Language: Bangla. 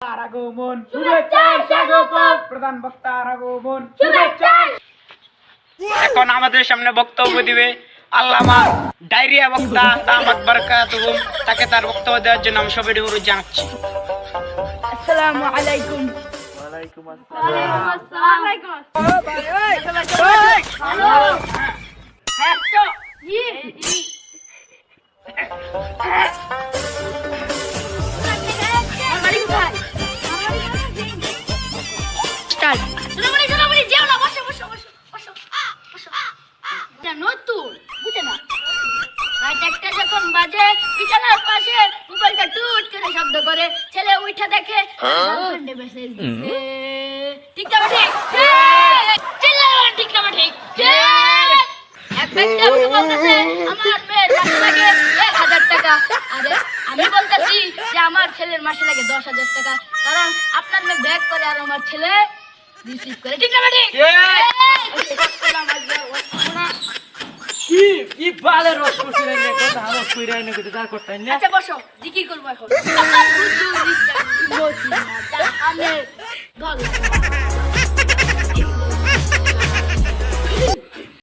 আগমন শুভেচ্ছা স্বাগত প্রধান বক্তার আগমন শুভেচ্ছা। এখন আমাদের সামনে বক্তব্য দিবে আল্লামা ডায়রিয়া বক্তা দামাত বারাকাতুহুম। তাকে তার বক্তব্য দেওয়ার জন্য আমি সবাই অনুরোধ জানাচ্ছি। আসসালামু আলাইকুম। ওয়ালাইকুম ওয়ালাইকুম আসসালাম। ওয়ালাইকুম নতুন বুঝে না রাত একটা যখন বাজে বিছানার পাশে মোবাইলটা টুট করে শব্দ করে ছেলে উঠে দেখে গার্লফ্রেন্ডে মেসেজ দিছে। ঠিক না ঠিক? চিল্লান ঠিক না ঠিক? এক ব্যক্তি আমাকে বলতেছে আমার মেয়ের মাসে লাগে 1000 টাকা। আরে আমি বলতেছি যে আমার ছেলের মাসে লাগে 10,000 টাকা, কারণ আপনার মেয়ে ব্যাক করে আর আমার ছেলে রিসিভ করে। ঠিক না ঠিক? কি বালের রস করছিস রে কথা রস কইরা এনে কইতে দাঁড় করতেন না। আচ্ছা বসো, জিকির করবো এখন। আল্লাহ হুজুর ইচ্ছা মতি না জাহানে গল্প